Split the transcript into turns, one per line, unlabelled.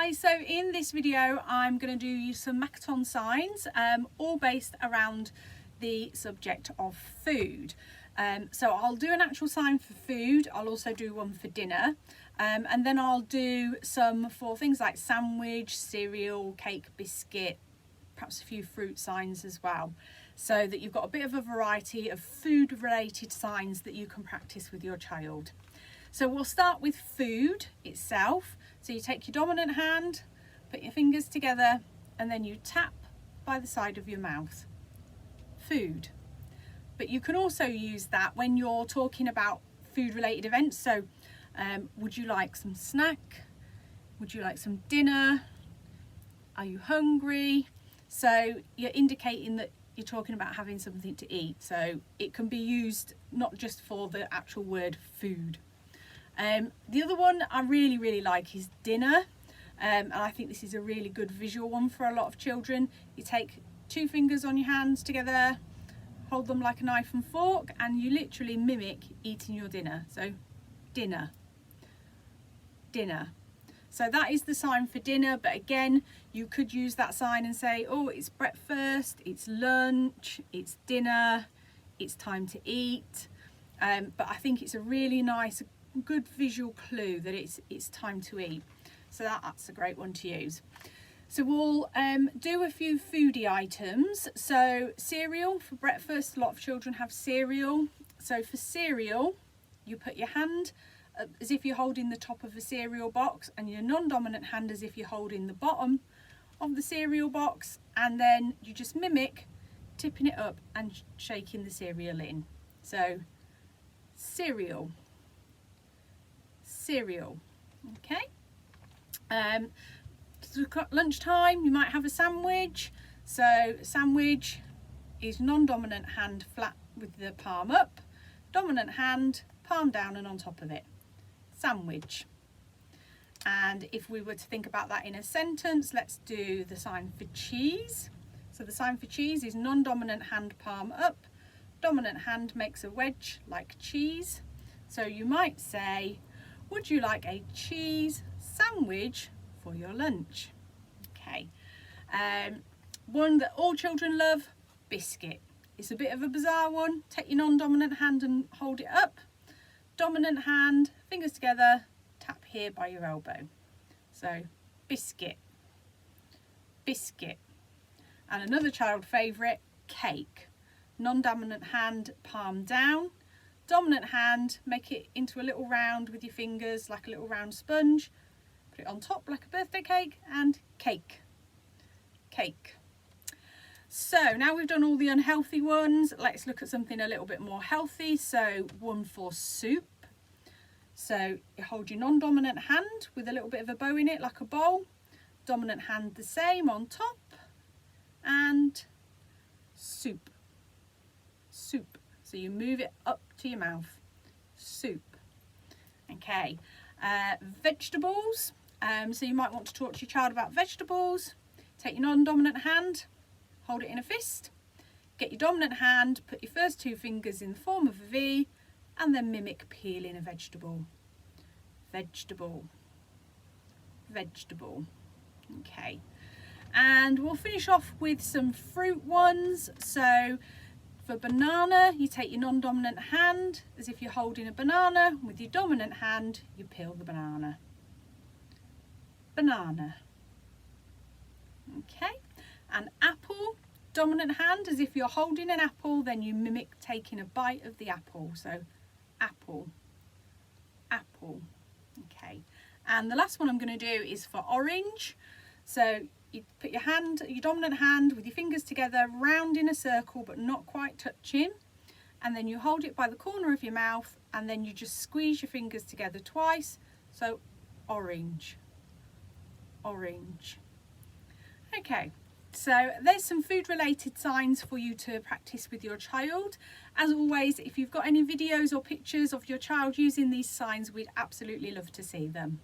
Hi, so in this video I'm going to do some Makaton signs, all based around the subject of food. So I'll do an actual sign for food, I'll also do one for dinner, and then I'll do some for things like sandwich, cereal, cake, biscuit, perhaps a few fruit signs as well, so that you've got a bit of a variety of food related signs that you can practice with your child. So we'll start with food itself. So you take your dominant hand, put your fingers together, and then you tap by the side of your mouth. Food. But you can also use that when you're talking about food related events. So would you like some snack? Would you like some dinner? Are you hungry? So you're indicating that you're talking about having something to eat. So it can be used not just for the actual word food. The other one I really like is dinner, and I think this is a really good visual one for a lot of children. You take two fingers on your hands together, hold them like a knife and fork, and you literally mimic eating your dinner. So dinner, dinner. So that is the sign for dinner, but again you could use that sign and say, oh, it's breakfast, it's lunch, it's dinner, it's time to eat. But I think it's a really nice good visual clue that it's time to eat. So that's a great one to use. So we'll do a few foodie items. So cereal for breakfast, a lot of children have cereal. So for cereal, you put your hand as if you're holding the top of a cereal box, and your non-dominant hand as if you're holding the bottom of the cereal box, and then you just mimic tipping it up and shaking the cereal in. So cereal, cereal. Okay. Lunchtime you might have a sandwich. So sandwich is non-dominant hand flat with the palm up, dominant hand palm down and on top of it. Sandwich. And if we were to think about that in a sentence, let's do the sign for cheese. So the sign for cheese is non-dominant hand palm up, dominant hand makes a wedge like cheese. So you might say, would you like a cheese sandwich for your lunch? Okay. One that all children love, biscuit. It's a bit of a bizarre one. Take your non-dominant hand and hold it up. Dominant hand, fingers together, tap here by your elbow. So biscuit, biscuit. And another child favourite, cake. Non-dominant hand, palm down. Dominant hand, make it into a little round with your fingers, like a little round sponge. Put it on top like a birthday cake, and cake. Cake. So now we've done all the unhealthy ones, let's look at something a little bit more healthy. So one for soup. So you hold your non-dominant hand with a little bit of a bow in it, like a bowl. Dominant hand the same on top. And soup. Soup. So you move it up to your mouth. Soup. Okay. Vegetables. So you might want to talk to your child about vegetables. Take your non-dominant hand, hold it in a fist. Get your dominant hand, put your first two fingers in the form of a V, and then mimic peeling a vegetable. Vegetable. Vegetable. Okay. And we'll finish off with some fruit ones. So for banana, you take your non-dominant hand as if you're holding a banana. With your dominant hand, you peel the banana. Banana. Okay. And apple, dominant hand as if you're holding an apple, then you mimic taking a bite of the apple. So apple. Apple. Okay. And the last one I'm going to do is for orange. So you put your hand, your dominant hand with your fingers together, round in a circle but not quite touching, and then you hold it by the corner of your mouth, and then you just squeeze your fingers together twice. So orange. Orange. Okay, so there's some food related signs for you to practice with your child. As always, if you've got any videos or pictures of your child using these signs, we'd absolutely love to see them.